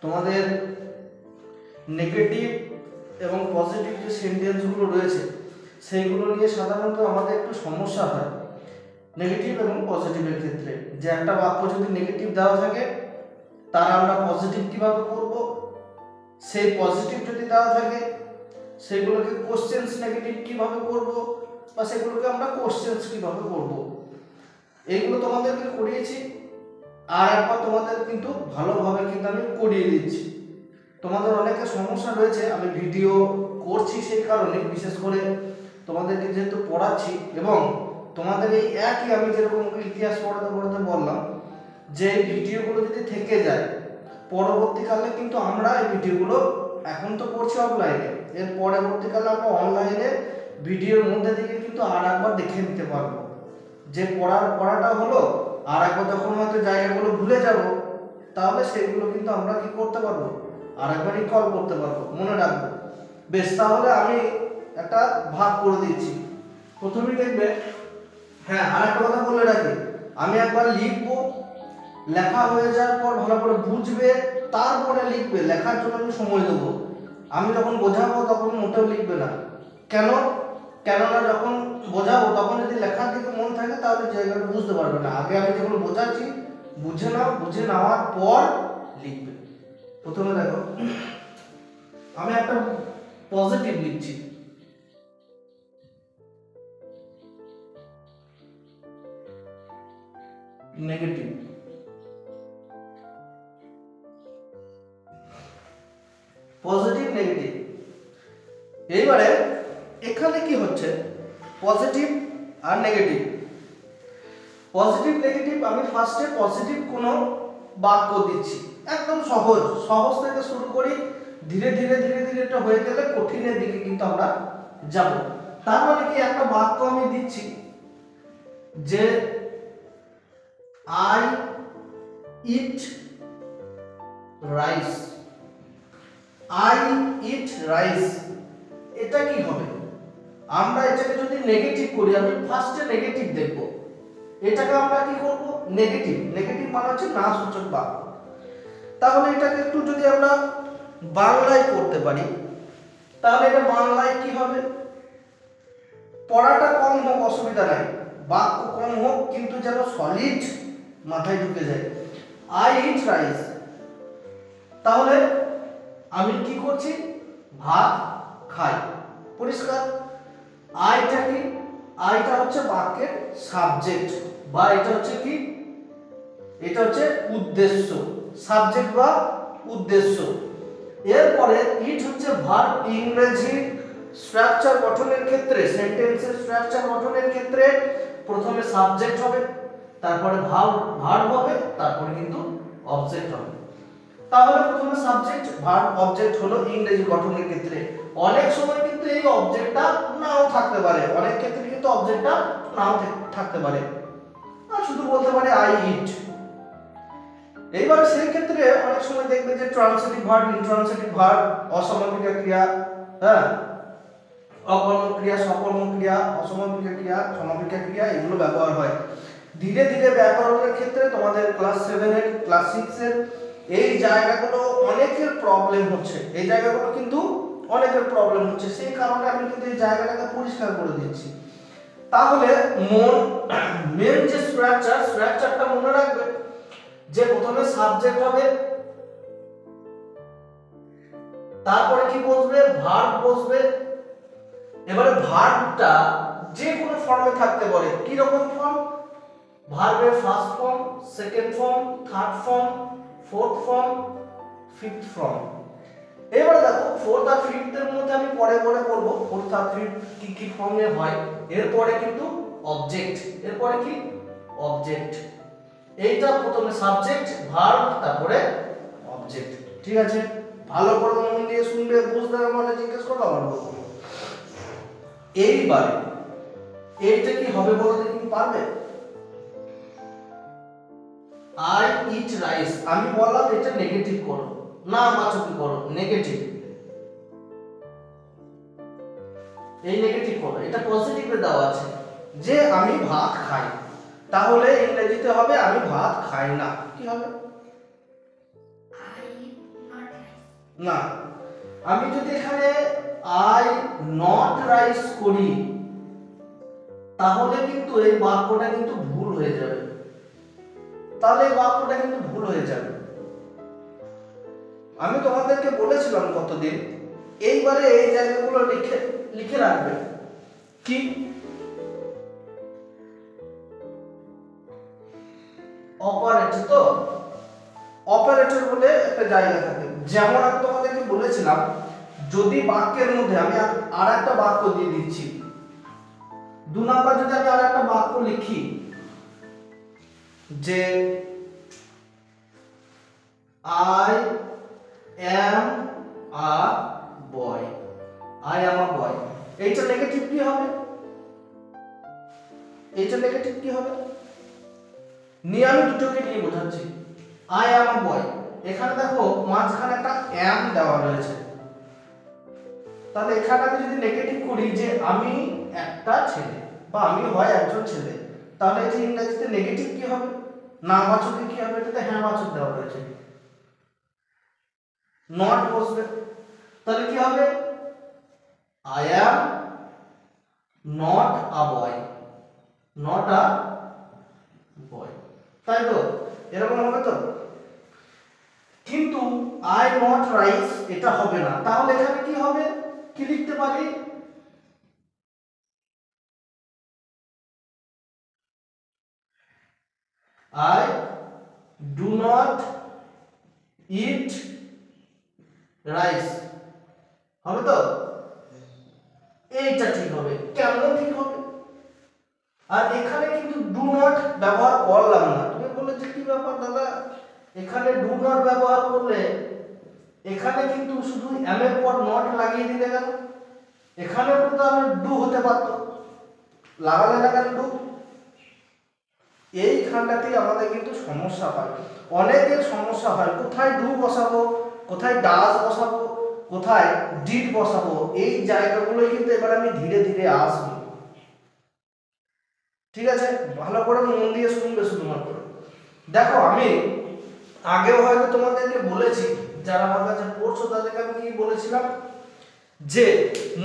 তোমাদের নেগেটিভ এবং পজিটিভ যে সেন্টেন্সগুলো রয়েছে সেইগুলো নিয়ে সাধারণত আমাদের একটু সমস্যা হয় নেগেটিভ এবং পজিটিভের ক্ষেত্রে। যে একটা বাক্য যদি নেগেটিভ দেওয়া থাকে তার আমরা পজিটিভ কিভাবে করব, সেই পজিটিভ যদি দেওয়া থাকে সেগুলোকে কোশ্চেন্স নেগেটিভ কিভাবে করব, বা সেগুলোকে আমরা কোশ্চেন্স কিভাবে করব, এইগুলো তোমাদেরকে করিয়েছি। আর একবার তোমাদের কিন্তু ভালোভাবে কিন্তু আমি করিয়ে দিচ্ছি। তোমাদের অনেকের সমস্যা রয়েছে, আমি ভিডিও করছি সেই কারণে, বিশেষ করে তোমাদেরকে যেহেতু পড়াচ্ছি এবং তোমাদের এই একই আমি যেরকম ইতিহাস পড়াতে পড়াতে বললাম যে ভিডিওগুলো যদি থেকে যায় পরবর্তীকালে কিন্তু আমরা এই ভিডিওগুলো এখন তো করছি অফলাইনে, এর পরবর্তীকালে আমরা অনলাইনে ভিডিওর মধ্যে থেকে কিন্তু আর একবার দেখে নিতে পারবো। যে পড়াটা হলো আর একবার যখন হয়তো জায়গাগুলো ভুলে যাব তাহলে সেগুলো কিন্তু আমরা কি করতে পারবো, আর একবার রিকল করতে পারবো, মনে রাখবো। বেশ, তাহলে আমি একটা ভাগ করে দিচ্ছি। প্রথমেই দেখবে, হ্যাঁ আরেকটা কথা বলে রাখি, আমি একবার লিখবো, লেখা হয়ে যাওয়ার পর ভালো করে বুঝবে, তারপরে লিখবে। লেখার জন্য আমি সময় দেবো। আমি যখন বোঝাবো তখন মোটেও লিখবে না। কেননা যখন বোঝাবো তখন যদি লেখার দিকে মন থাকে তাহলে জায়গাটা বুঝতে পারবে না। আগে আমি যেগুলো বোঝাচ্ছি বুঝে নাও, বুঝে নেওয়ার পর লিখবে। প্রথমে দেখো, আমি একটা পজিটিভ লিখছি। Negative, positive, negative. এইবারে এখানে কি হচ্ছে, পজিটিভ আর নেগেটিভ। পজিটিভ নেগেটিভ, আমি ফার্স্টে পজিটিভ কোনো বাক্য দিচ্ছি, একদম সহজ সহজ থেকে শুরু করি, ধীরে ধীরে ধীরে ধীরে এটা হয়ে গেলে কঠিনের দিকে কিন্তু আমরা যাব। তার মানে কি, একটা বাক্য আমি দিচ্ছি যে I eat rice, I eat rice. এটা কি হবে, আমরা এটাকে যদি নেগেটিভ করি, আমি ফার্স্টে নেগেটিভ দেখব, এটাকে আমরা কি করব, নেগেটিভ। নেগেটিভ মানে হচ্ছে না সূচক বাক্য। তাহলে এটাকে একটু যদি আমরা বাংলায় করতে পারি তাহলে এটা বাংলায় কি হবে, পড়াটা কম হোক অসুবিধা নাই, বাক্য কম হোক কিন্তু যেন সলিড মাথায় ঢুকে যায়। আই ইট রাইস, তাহলে আমি কি করছি, ভাত খাই, পরিষ্কার। আইটা কি, আইটা হচ্ছে বাক্যের সাবজেক্ট, বা এটা হচ্ছে কি, এটা হচ্ছে উদ্দেশ্য, সাবজেক্ট বা উদ্দেশ্য। এরপরে ইট হচ্ছে ভার্ব। ইংরেজি স্ট্রাকচার গঠনের ক্ষেত্রে, সেন্টেন্সের স্ট্রাকচার গঠনের ক্ষেত্রে প্রথমে সাবজেক্ট হবে, তারপরে ভার্ব হবে, তারপরে কিন্তু অবজেক্ট হবে। তাহলে প্রথমে সাবজেক্ট, ভার্ব, অবজেক্ট হলো ইংরেজি গঠনের ক্ষেত্রে। অনেক সময় কিন্তু এই অবজেক্টটা নাও থাকতে পারে, অনেক ক্ষেত্রে কিন্তু অবজেক্টটা নাও থাকতে পারে, আর শুধু বলতে পারে আই ইট। এইবার সেই ক্ষেত্রে অনেক সময় দেখবে যে ট্রান্সিটিভ ভার্ব, ইনট্রান্সিটিভ ভার্ব, অসমাপিকা ক্রিয়া, হ্যাঁ, অকর্মক ক্রিয়া, সকর্মক ক্রিয়া, অসমাপিকা ক্রিয়া, সমাপিকা ক্রিয়া, এগুলো ব্যবহার হয়। ধীরে ধীরে ব্যাকরণের ক্ষেত্রে তোমাদের ক্লাস 7 এর, ক্লাস 6 এর এই জায়গাগুলো অনেকের প্রবলেম হচ্ছে, এই জায়গাগুলো কিন্তু অনেকের প্রবলেম হচ্ছে, সেই কারণে আমি কিন্তু এই জায়গাটাকে পরিষ্কার করে দিচ্ছি। তাহলে মেন যে স্ট্রাকচারটা মনে রাখবে যে প্রথমে সাবজেক্ট হবে, তারপরে কি বসবে, ভার্ব বসবে। এবারে ভার্বটা যে কোনো ফর্মে থাকতে পারে। কি রকম ফর্ম, ভার্বের first form, second form, third form, fourth form, fifth form. এবারে দেখো ফোর্থ আর ফিফথ এর মধ্যে আমি পরে পরে করব, ফোর্থ আর ফিফথ কি কি ফর্মে হয়। এরপরে কিন্তু অবজেক্ট, এরপরে কি অবজেক্ট। এইটা প্রথমে সাবজেক্ট, ভার্ব, তারপরে অবজেক্ট। ঠিক আছে, ভালো করে মন দিয়ে শুনবে, বুঝতে পারলে জিজ্ঞেস করবে, আবার বলবো। এইবারে এইটা কি হবে বলো দেখি, পারবে? আই ইট রাইস, আমি বললাম এটা নেগেটিভ করো, না বাচকি করো, নেগেটিভ। এই নেগেটিভ করো, এটা পজিটিভে দেওয়া আছে যে আমি ভাত খাই, তাহলে ইংরেজিতে হবে আমি ভাত খাই না। কি হবে? I eat না, আমি যদি এখানে আই নট রাইস করি তাহলে কিন্তু এই বাক্যটা কিন্তু ভুল হয়ে যাবে, তাহলে এই বাক্যটা কিন্তু ভুল হয়ে যাবে। আমি তোমাদেরকে বলেছিলাম কতদিন, এইবারে এই জায়গাগুলো লিখে লিখে রাখবে। কি অপারেটর, তো অপারেটর বলে একটা জায়গা থাকে। যেমন আমি তোমাদেরকে বলেছিলাম, যদি বাক্যের মধ্যে আমি আর একটা বাক্য দিয়ে দিচ্ছি, 2 নাম্বার যদি আমি আর একটা বাক্য লিখি যে I am a boy, I am a boy, এইটা নেগেটিভ কি হবে? এইটা নেগেটিভ কি হবে? নিয়ে আমি দুটোকে নিয়ে বোঝাচ্ছি। I am a boy, এখানে দেখো মাঝখানে একটা am দেওয়া রয়েছে, তাহলে এখানে আমি যদি নেগেটিভ করি যে আমি একটা ছেলে বা আমি হয় একজন ছেলে, তাহলে এই যে ইংরেজিতে নেগেটিভ কি হবে? না বাচকে কি হবে? এটাতে হ্যাঁ বাচক দেওয়া রয়েছে, নট বসবে, তাহলে কি হবে? I am not a boy, not a boy, তাই তো? এরকম হবে তো? কিন্তু I not rice এটা হবে না, তাহলে এখানে কি হবে? কি লিখতে পারি? I do not eat rice, হবে তো? এইটা ঠিক হবে। কেন ঠিক হবে? আর এখানে কিন্তু ডু নট ব্যবহার করলাম না। তুমি বললে যে কি ব্যাপার দাদা, এখানে ডু নট ব্যবহার করলে এখানে কিন্তু শুধু এম এর পর নট লাগিয়ে দিলে কেন? এখানে কিন্তু আমি ডু হতে পারতো, লাগালে না কেন ডু? এইখানটাতেই আমাদের কিন্তু সমস্যা হয়, অনেকের সমস্যা হয়। কোথায় ডু বসাবো, কোথায় ডাজ বসাবো, কোথায় ডিড বসাবো, এই জায়গাগুলোই কিন্তু এবার আমি ধীরে ধীরে আসবো। ঠিক আছে, ভালো করে মন দিয়ে শুনবে শুধুমাত্র। দেখো আমি আগেও হয়তো তোমাদেরকে বলেছি, যারা আমার কাছে পড়ছো তাদেরকে আমি কি বলেছিলাম, যে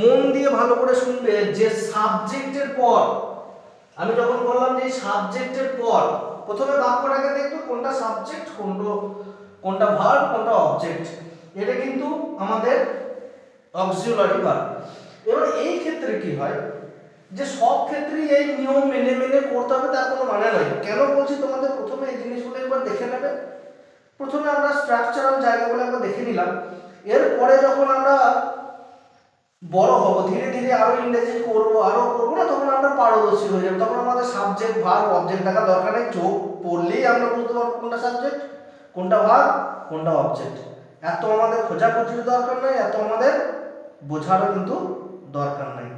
মন দিয়ে ভালো করে শুনবে যে সাবজেক্টের পর, আমি যখন বললাম যে সাবজেক্টের পর প্রথমে বাক্যটাকে দেখবে কোনটা সাবজেক্ট, কোনটা ভার্ব, কোনটা অবজেক্ট, এটা কিন্তু আমাদের অক্সিলারি ভার্ব। এবার এই ক্ষেত্রে কি হয় যে সব ক্ষেত্রেই এই নিয়ম মেনে মেনে করতে হবে তার কোনো মানে নয়। কেন বলছি তোমাদের, প্রথমে এই জিনিসগুলো একবার দেখে নেবে। প্রথমে আমরা স্ট্রাকচারাল জায়গাগুলো একবার দেখে নিলাম, এরপরে যখন আমরা বড় হব, ধীরে ধীরে আরো ইংরেজি করবো, আরো করবো না, তখন আমরা পারদর্শী হয়ে যাবো। তখন আমাদের সাবজেক্ট ভার্ব অবজেক্ট দেখা দরকার নেই, চোখ পড়লেই আমরা বুঝতে পারবো কোনটা সাবজেক্ট, কোনটা ভার্ব, কোনটা অবজেক্ট। এত আমাদের খোঁজাখুঁজির দরকার নাই, এত আমাদের বোঝারও কিন্তু দরকার নাই।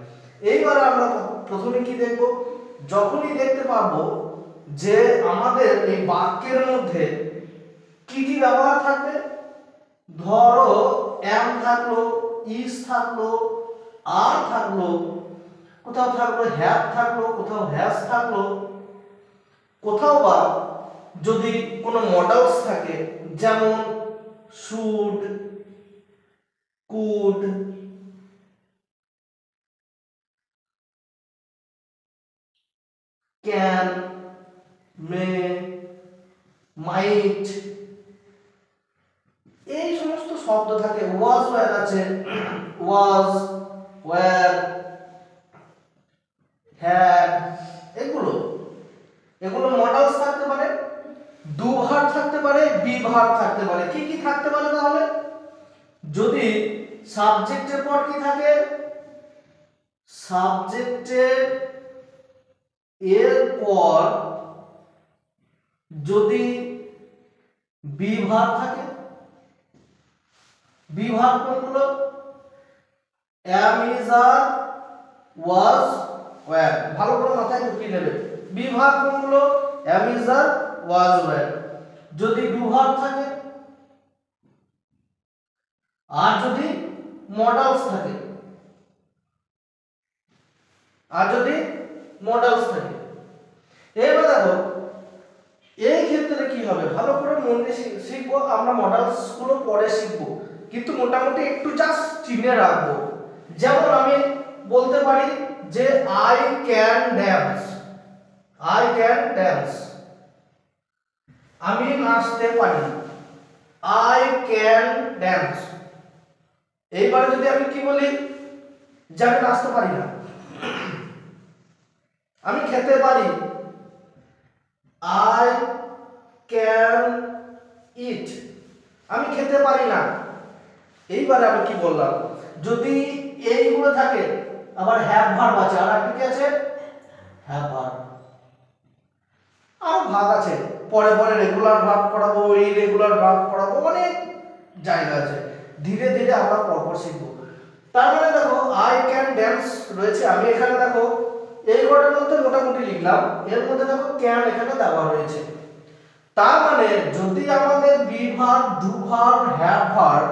এইবার আমরা প্রথমে কি দেখব, যখনই দেখতে পাবো যে আমাদের এই বাক্যের মধ্যে কি কি ব্যবহার থাকবে, ধরো এম থাকলো, ইজ থাকলো, আর থাকলো, কোথাও থাকলো হ্যাভ থাকলো, কোথাও হ্যাজ থাকলো, কোথাও বা যদি কোনো মডেলস থাকে যেমন শুড, কুড, ক্যান, মে, মাইট, এই সমস্ত শব্দ থাকে। ওয়াজ ওয়্যার আছে, ওয়াজ, ওয়্যার, হ্যাড, এগুলো মডেলস থাকতে পারে, ডু ভার্ব থাকতে পারে, বি ভার্ব থাকতে পারে। কি কি থাকতে পারে তাহলে? যদি সাবজেক্টের পর কি থাকে, সাবজেক্টের এর পর যদি বি ভার্ব থাকে, বি ভার্ব কোনগুলো? am, is, are, was, were, ভালো করে মাথায় ঢুকিয়ে নেবে। বি ভার্ব কোনগুলো? am, is, are, was, were। যদি ডু ভার্ব থাকে, আর যদি মডেলস থাকে, এবার দেখো এই ক্ষেত্রে কি হবে, ভালো করে মন দিয়ে শিখবো আমরা। মডেলস গুলো পরে শিখবো, কিন্তু মোটামুটি একটু জাস্ট চিনে রাখবো। যেমন আমি বলতে পারি যে I can dance, I can dance, আমি নাচতে পারি, আই ক্যান ড্যান্স। এইবারে যদি আমি কি বলি যে আমি নাচতে পারি না, আমি খেতে পারি, আই ক্যান ইট, আমি খেতে পারি না। এইবারে আমি কি বললাম, যদি এইগুলো থাকে আবার হ্যাভ ভার্ব আছে, আর একটা কি আছে হ্যাভ ভার্ব, আর ভাগ আছে, পরে পরে রেগুলার ভার্ব পড়াবো, ইরেগুলার ভার্ব পড়াবো, অনেক জায়গা আছে, ধীরে ধীরে আমরা পরপর শিখবো। তার মানে দেখো আই ক্যান ড্যান্স রয়েছে, আমি এখানে দেখো এই ঘরের মধ্যে মোটামুটি লিখলাম, এর মধ্যে দেখো ক্যান এখানে দেওয়া রয়েছে। তার মানে যদি আমাদের be verb, do verb, have verb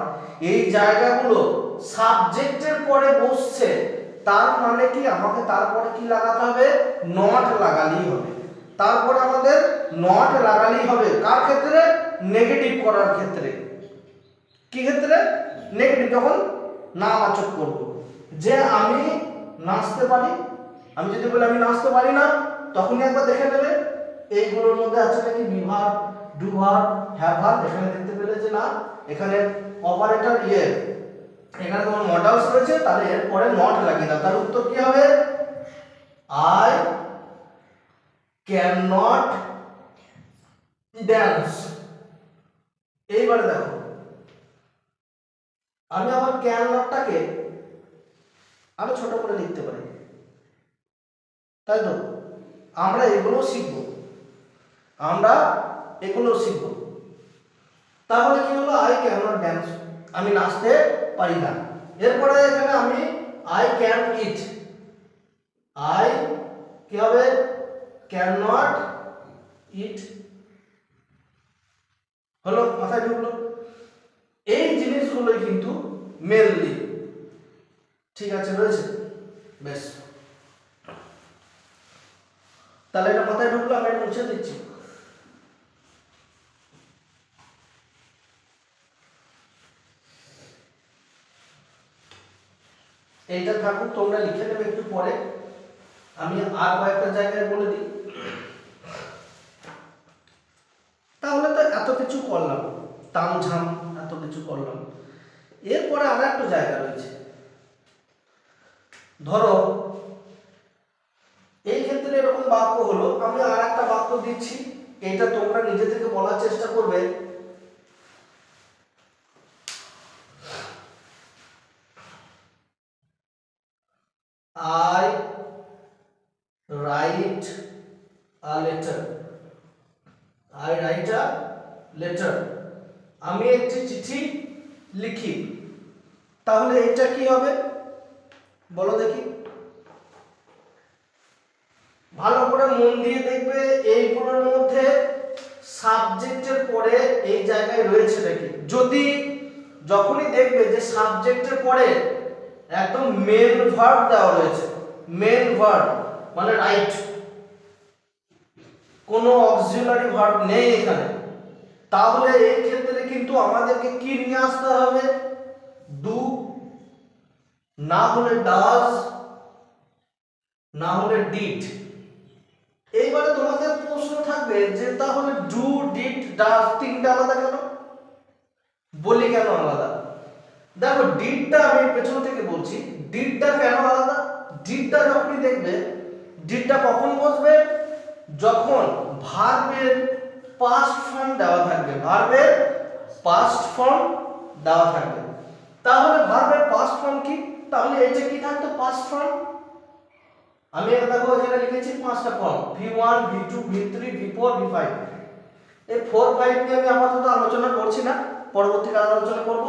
এই জায়গাগুলো সাবজেক্টের পরে বসছে, তার মানে কি আমাকে তারপরে কি লাগাতে হবে, নট লাগালেই হবে। তারপরে আমাদের নট লাগালেই হবে, কার ক্ষেত্রে, নেগেটিভ করার ক্ষেত্রে। কি ক্ষেত্রে, নেগেটিভ, যখন নামবাচক করব, যে আমি নাচতে পারি, আমি যদি বলি আমি নাচতে পারি না, তখনই একবার দেখে নেবে এইগুলোর মধ্যে আছে নাকি be verb, do verb, have verb. এখানে দেখতে পেলে যে না, এখানে অপারেটর এখানে তোমার মডালস রয়েছে, তাহলে এর পরে নট লাগিয়ে দাও। তার উত্তর কি হবে, আই ক্যান নট ড্যান্স। এইবারে দেখো আমি আবার ক্যান নটটাকে আরো ছোট করে লিখতে পারি, তাই তো আমরা এগুলো শিখবো, আমরা এগুলো শিখবো। তাহলে কি হলো, আই ক্যান নট ড্যান্স, আমি নাচতে পারি না। এরপরে এখানে আমি আই ক্যান ইট, আই কি হবে, ক্যান নট ইট, হলো, মাথায় ঢুকলো। এই জিনিসগুলোই কিন্তু মেনলি ঠিক আছে রয়েছে, বেশ। তাহলে এটা মাথায় ঢুকলো, আমি এটা মুছে দিচ্ছি। এইটা থাকুক, তোমরা লিখে নেবে একটু পরে, আমি আর কয়েকটা জায়গায় বলে দিই। তাহলে তো এত কিছু করলাম, তামঝাম এত কিছু করলাম। এরপরে আর একটা জায়গা রয়েছে, ধরো এই ক্ষেত্রে এরকম বাক্য হলো, আমি আর একটা বাক্য দিচ্ছি, এটা তোমরা নিজে থেকে বলার চেষ্টা করবে। I write a letter, I write a letter, আমি একটি চিঠি লিখি। তাহলে এটা কি হবে বলো দেখি, ভালো করে মন দিয়ে দেখবে, এইগুলোর মধ্যে সাবজেক্টের পরে এই জায়গায় রয়েছে নাকি। যদি যখনই দেখবে যে সাবজেক্টের পরে একদম মেন ভার্ব দেওয়া রয়েছে, মেন ভার্ব মানে রাইট, কোনো অক্সিলারি ভার্ব নেই এখানে, তাহলে এই ক্ষেত্রে কিন্তু আমাদেরকে কি নিয়ে আসতে হবে, ডু, না হলে ডাজ, না হলে ডিড। এইবারে তোমাদের প্রশ্ন থাকবে যে তাহলে ডু, ডিড, ডাজ তিনটা আলাদা কেন, বলি কেন আলাদা। দেখো ডিডটা আমি পেছন থেকে বলছি, ডিডটা কেন আলাদা, ডিডটা যখনই দেখবে, ডিডটা কখন বসবে, যখন ভার্বের পাস্ট ফর্ম দেওয়া থাকবে, ভার্বের পাস্ট ফর্ম দেওয়া থাকবে। তাহলে ভার্বের পাস্ট ফর্ম কি, তাহলে এটা কি থাকতো, পাস্ট ফর্ম। আমি দেখো এখানে লিখেছি পাঁচটা form, V1, V2, V3, V4, V5। এই 4, 5 নিয়ে আমি আপাতত আলোচনা করছি না, পরবর্তীকালে আলোচনা করব।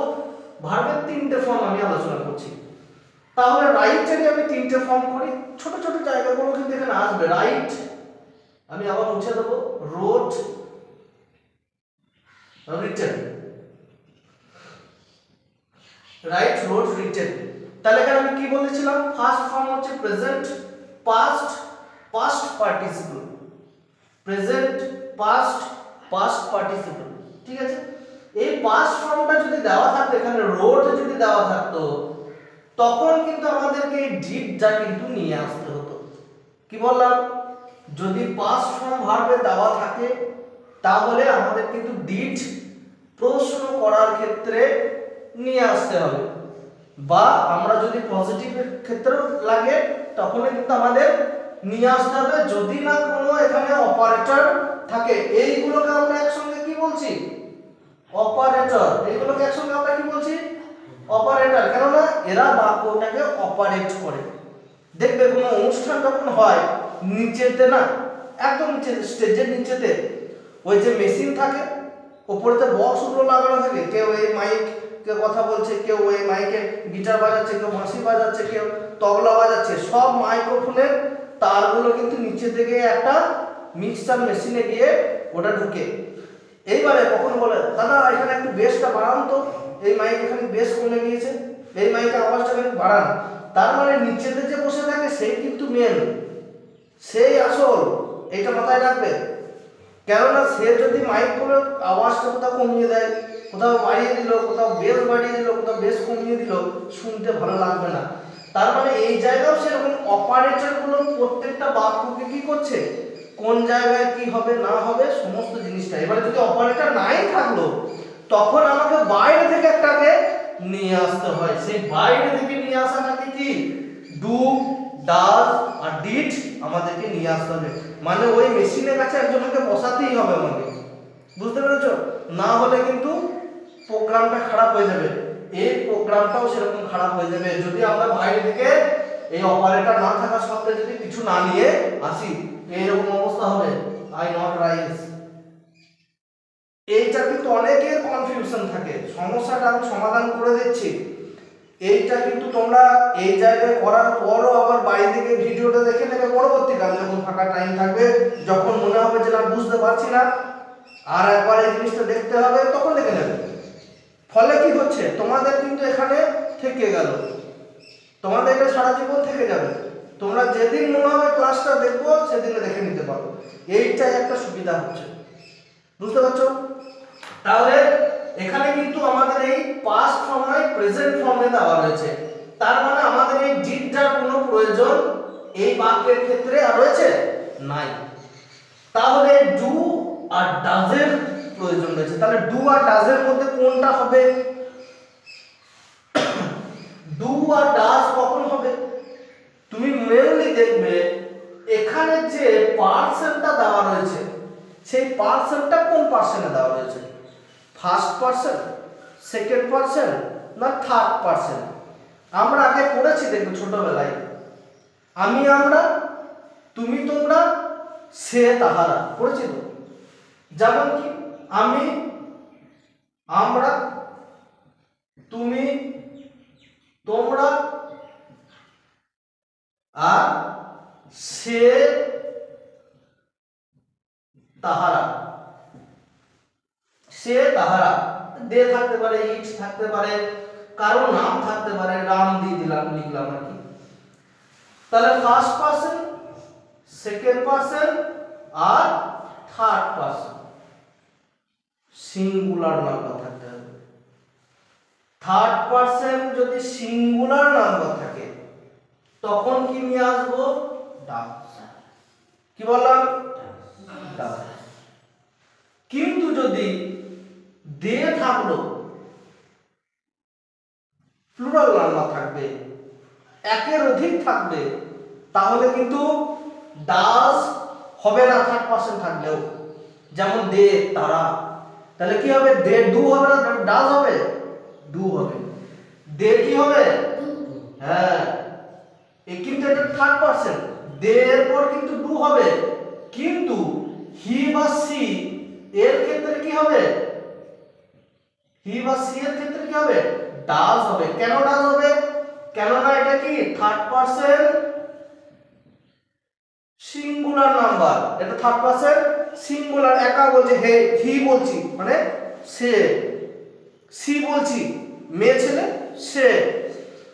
ভার্বের তিনটে ফর্ম আমি আলোচনা করছি। তাহলে রাইটেরই আমি তিনটে ফর্ম করি, ছোট ছোট জায়গাগুলো কিন্তু এখানে আসবে। রাইট আমি আবার মুছে দেবো, রোট, রিটেন, রাইট, রোট, রিটেন। তাহলে এখানে আমি কি বলেছিলাম, ফার্স্ট ফর্ম হচ্ছে present, past, past participle, present, past, past participle, ঠিক আছে। এই পাস ফর্মটা যদি দেওয়া থাকতো, এখানে রোড যদি দেওয়া থাকতো, তখন কিন্তু আমাদেরকে এই ডিড যা কিন্তু নিয়ে আসতে হতো। কি বললাম, যদি পাস ফর্ম ভার্বে দেওয়া থাকে তাহলে আমাদের কিন্তু ডিড প্রশ্ন করার ক্ষেত্রে নিয়ে আসতে হবে, বা আমরা যদি পজিটিভের ক্ষেত্রে লাগে তখন কিন্তু আমাদের নিয়ে আসতে হবে, যদি না কোনো এখানে অপারেটর থাকে। এইগুলোকে আমরা একসঙ্গে কি বলছি, অপারেটর। এইগুলোকে একসঙ্গে আমরা কি বলছি, অপারেটর, কেননা এরা বাক্যটাকে অপারেট করে। দেখবে কোনো অনুষ্ঠান যখন হয় নিচেতে না, একদম নিচে স্টেজের নিচেতে ওই যে মেশিন থাকে, উপরেতে বক্সগুলো লাগানো থাকে, কেউ এই মাইক কে কথা বলছে, কেউ ওই মাইকে গিটার বাজাচ্ছে, কেউ বাঁশি বাজাচ্ছে, কেউ তবলা বাজাচ্ছে, সব মাইক্রোফোনের তারগুলো কিন্তু নিচে থেকে একটা মিক্সচার মেশিনে গিয়ে ওটা ঢুকে। এইবারে কখন বলে দাদা এখানে একটু বেসটা বাড়ান তো, এই মাইক এখানে বেস কমে গিয়েছে, এই মাইকের আওয়াজটা একটু বাড়ান। তার মানে নিচেতে যে বসে থাকে সেই কিন্তু মেন, সেই আসল, এইটা মাথায় রাখবে। কেননা সে যদি মাইকগুলোর আওয়াজটা কোথাও কমিয়ে দেয়, কোথাও বাড়িয়ে দিল, কোথাও বেস বাড়িয়ে দিল, কোথাও বেস কমিয়ে দিল, শুনতে ভালো লাগবে না। তার মানে এই জায়গাও সেরকম অপারেটরগুলো প্রত্যেকটা বাক্যকে কি করছে, কোন জায়গায় কি হবে না হবে সমস্ত জিনিসটা। এবারে যদি অপারেটর নাই থাকলো তখন আমাকে বাইরে থেকে একটাকে নিয়ে আসতে হয়। সেই বাইরে থেকে নিয়ে আসাটাকে কি ডু, ডাজ আর ডিড আমাদেরকে নিয়ে আসতে হবে। মানে ওই মেশিনের কাছে একজনকে বসাতেই হবে আমাকে, বুঝতে পেরেছো? না হলে কিন্তু প্রোগ্রামটা খারাপ হয়ে যাবে, এই প্রোগ্রামটাও সেরকম খারাপ হয়ে যাবে যদি আমরা বাইরে থেকে এই অপারেটর না থাকা সত্ত্বেও যদি কিছু না নিয়ে আসি। এইরকম অবস্থা হবে, আই নট রাইস। এইটা কিন্তু অনেকের কনফিউশন থাকে, সমস্যাটা আমি সমাধান করে দিচ্ছি। এইটা কিন্তু তোমরা এই জায়গায় করার পরও আবার বাইরে থেকে ভিডিওটা দেখে নেবে, পরবর্তীকালে যখন ফাঁকা টাইম থাকবে, যখন মনে হবে যে না বুঝতে পারছি না আর একবার এই জিনিসটা দেখতে হবে, তখন দেখে নেবে। ফলে কি হচ্ছে, তোমাদের কিন্তু এখানে থেকে গেল, তোমাদের এটা সারা জীবন থেকে যাবে। তোমরা যেদিন মনে হবে ক্লাসটা দেখবো সেদিনে দেখে নিতে পারো, এইটাই একটা সুবিধা হচ্ছে, বুঝতে পারছো? তাহলে এখানে কিন্তু আমাদের এই পাস্ট ফর্ম নয় প্রেজেন্ট ফর্মে দেওয়া রয়েছে, তার মানে আমাদের এই ডিডটার কোনো প্রয়োজন এই বাক্যের ক্ষেত্রে আর রয়েছে নাই। তাহলে ডু আর ডাজের প্রয়োজন রয়েছে। তাহলে ডু আর ডাজের মধ্যে কোনটা হবে? ডু আর ডাজ কখন হবে? তুমি মেনলি দেখবে এখানে যে পার্সনটা দেওয়া রয়েছে সেই পার্সনটা কোন পার্সনে দেওয়া রয়েছে, ফার্স্ট পার্সন, সেকেন্ড পার্সন না থার্ড পার্সন? আমরা আগে পড়েছি দেখবে ছোটবেলায়, আমি আমরা, তুমি তোমরা, সে তাহারা, পড়েছি তো? যেমন কি আমি, আমরা, তুমি, তোমরা আর সে তাহারা। সে তাহারা দে থাকতে পারে, ইট থাকতে পারে, কারো নাম থাকতে পারে, রাম দিয়ে দিলাম, লিখলাম আর কি। তাহলে ফার্স্ট পার্সন, সেকেন্ড পার্সন আর থার্ড পার্সন, সিঙ্গুলার নাম্বার থাকতে হবে। থার্ড পার্সন যদি সিঙ্গুলার নাম্বার থাকে তখন কি নিয়ে আসবো, ডাজ। কি বললাম, ডাজ। কিন্তু যদি দে থাকলো, প্লুরাল নাম্বার থাকবে, একের অধিক থাকবে, তাহলে কিন্তু ডাজ হবে না থার্ড পার্সন থাকলেও। যেমন দে, তারা, তাহলে কি হবে, দে ডু হবে না ডাজ হবে, ডু হবে। দে কি হবে, হ্যাঁ, কিন্তু এটা থার্ড পার্সন, দে এর পর কিন্তু ডু হবে। কিন্তু হি বা সি এর ক্ষেত্রে কি হবে, হি বা সি এর ক্ষেত্রে কি হবে, ডাজ হবে। কেন ডাজ হবে, কেননা এটা কি থার্ড পার্সন সিঙ্গুলার নাম্বার, এটা থার্ড পার্সন সিঙ্গুলার, একা বলছে হে, হি বলছি মানে সে, সি বলছি মেয়ে ছেলে সে,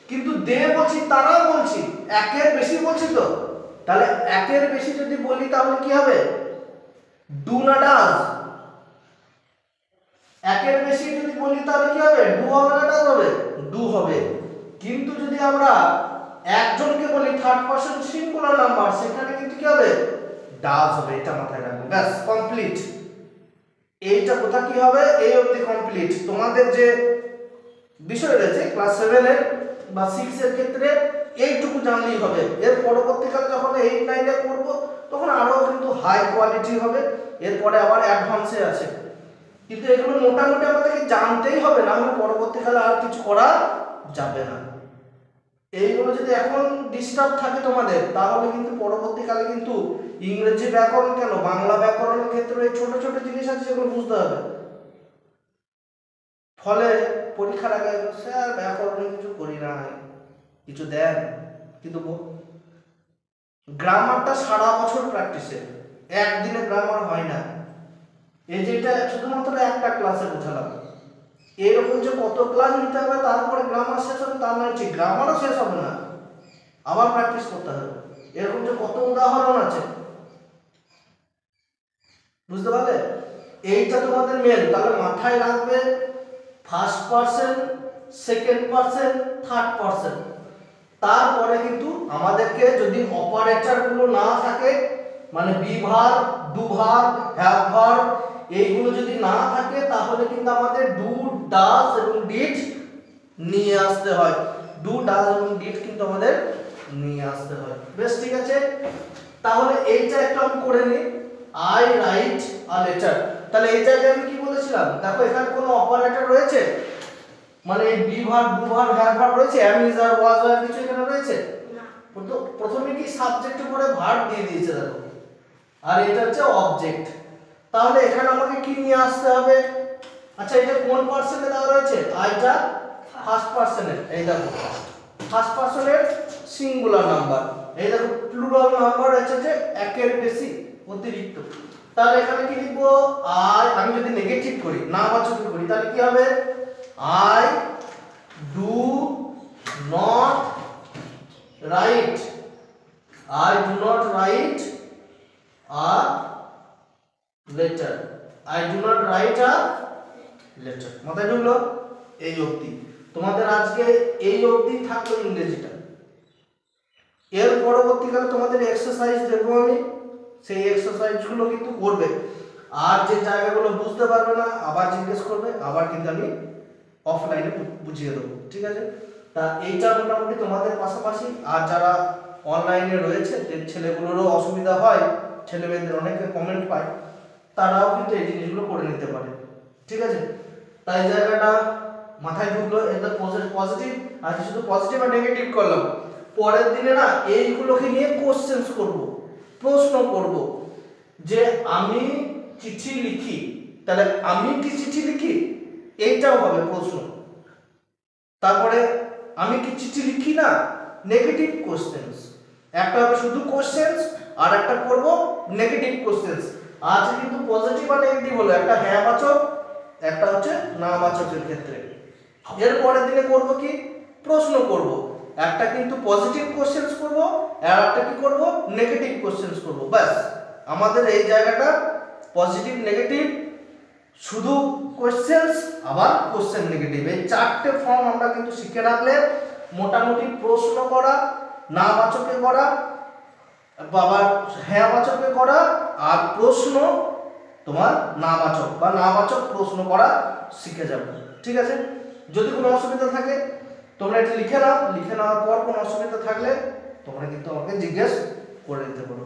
কিন্তু দে বলছি তারা বলছি, একের বেশি বলছি তো। তাহলে একের বেশি যদি বলি তাহলে কি হবে, ডু না ডাজ, একের বেশি যদি বলি তাহলে কি হবে, ডু হবে না ডাজ হবে, ডু হবে। কিন্তু যদি আমরা একজনকে বলি থার্ড পারসন সিঙ্গুলার নাম্বার, সেখানে কিন্তু কি হবে, ডাজ হবে। এটা মাথায় রাখবে, ব্যাস কমপ্লিট। এইটা কোথা কি হবে, এই অবধি কমপ্লিট। তোমাদের যে বিষয় রয়েছে ক্লাস 7 এর বা 6 এর ক্ষেত্রে এইটুকু জানলেই হবে। এর পরবর্তীকালে যখন 8 9 এ করব তখন আরো কিন্তু হাই কোয়ালিটি হবে, এরপরে আবার অ্যাডভান্সে আছে। কিন্তু এগুলো মোটামুটি আমাদেরকে জানতেই হবে, না হলে পরবর্তীকালে আর কিছু করা যাবে না। এইগুলো যদি এখন ডিস্টার্ব থাকে তোমাদের, তাহলে কিন্তু পরবর্তীকালে কিন্তু ইংরেজি ব্যাকরণ কেন বাংলা ব্যাকরণের ক্ষেত্রে এই ছোট ছোট জিনিস আছে যেগুলো বুঝতে হবে। ফলে পরীক্ষার আগে স্যার ব্যাকরণে কিছু করি না, কিছু দেন, কিন্তু গ্রামারটা সারা বছর প্র্যাকটিসে, একদিনে গ্রামার হয় না। এই যেটা শুধুমাত্র একটা ক্লাসে বোঝালাম, এরকম যে কত ক্লাস নিতে হবে তারপরে গ্রামার শেষ হবে তার নয়, ঠিক গ্রামারও শেষ হবে না, আবার প্র্যাকটিস করতে হবে। এরকম যে কত উদাহরণ আছে, বুঝতে পারলে? এইটা তোমাদের মেন, তাহলে মাথায় রাখবে first person, second person, third person. তারপরে কিন্তু আমাদেরকে যদি অপারেটর গুলো না থাকে, মানে be verb, do verb, have verb এইগুলো যদি না থাকে, তাহলে কিন্তু আমাদের ডু, ডাজ এবং ডিড নিয়ে আসতে হয়। ডু, ডাজ এবং ডিড কিন্তু আমাদের নিয়ে আসতে হয়। বেশ, ঠিক আছে। তাহলে এইটা একটু আমি করে নিই, আই রাইট আ লেটার। তাহলে এই জায়গায় আমি কি বলেছিলাম, দেখো এখানে কোনো অপারেটর রয়েছে, মানে be verb, do verb, have verb রয়েছে, এম ইজ আর ওয়াজ আর কিছু এখানে রয়েছে না। তো প্রথমে কি সাবজেক্টের পরে ভার্ব দিয়ে দিয়েছে দেখো, আর এটা হচ্ছে অবজেক্ট। তাহলে এখানে আমাকে কি নিয়ে আসতে হবে, আচ্ছা এটা কোন পারসনে দেওয়া রয়েছে, আইটা ফার্স্ট পারসনের, এই দেখো ফার্স্ট পারসনের সিঙ্গুলার নাম্বার, এই দেখো প্লুরাল নাম্বার রয়েছে যে একের বেশি অতিরিক্ত। তাহলে এখানে কি লিখবো, আই, আমি যদি নেগেটিভ করি নাবাচক করি তাহলে কি হবে, I do not write, I do not write a letter, I do not write a letter। মাথায় ঢুকলো? এই অবধি তোমাদের আজকে এই অবধি থাকলো ইংরেজিটা। এর পরবর্তীকালে তোমাদের এক্সারসাইজ দেবো আমি, সেই এক্সারসাইজগুলো কিন্তু করবে, আর যে জায়গাগুলো বুঝতে পারবে না আবার জিজ্ঞেস করবে, আবার কিন্তু আমি অফলাইনে বুঝিয়ে দেবো, ঠিক আছে? তা এইটা মোটামুটি তোমাদের পাশাপাশি, আর যারা অনলাইনে রয়েছে যে ছেলেগুলোরও অসুবিধা হয়, ছেলে মেয়েদের অনেকে কমেন্ট পায়, তারাও কিন্তু এই জিনিসগুলো করে নিতে পারে, ঠিক আছে? তাই জায়গাটা মাথায় ঢুকলো, এটা পজিটিভ, আর শুধু পজিটিভ আর নেগেটিভ করলাম। পরের দিনে না এইগুলোকে নিয়ে কোশ্চেন্স করব, প্রশ্ন করব, যে আমি চিঠি লিখি, তাহলে আমি কি চিঠি লিখি, এইটাও হবে প্রশ্ন। তারপরে আমি কি চিঠি লিখি না, নেগেটিভ কোশ্চেন্স। একটা হবে শুধু কোশ্চেন্স, আর একটা করব নেগেটিভ কোশ্চেন্স। আছে কিন্তু পজিটিভ আর নেগেটিভ হলো, একটা হ্যাঁ বাচক, একটা হচ্ছে না বাচকের ক্ষেত্রে। এর পরের দিনে করব কি, প্রশ্ন করব, একটা কিন্তু পজিটিভ কোশ্চেন্স করব, আর একটা কি করব, নেগেটিভ কোশ্চেন্স করব। ব্যাস, আমাদের এই জায়গাটা পজিটিভ নেগেটিভ, শুধু কোশ্চেন্স, আবার কোশ্চেন নেগেটিভ, এই চারটে ফর্ম আমরা কিন্তু শিখে রাখলে মোটামুটি প্রশ্ন করা, না বাচকে করা, বাবা হ্যাঁ বাচকে করা, আর প্রশ্ন তোমার না বাচক বা না বাচক প্রশ্ন করা শিখে যাবে, ঠিক আছে? যদি কোনো অসুবিধা থাকে তোমরা এটা লিখে নাও, লিখে নেওয়ার পর কোনো অসুবিধা থাকলে তোমরা কিন্তু আমাকে জিজ্ঞেস করে নিতে পারো।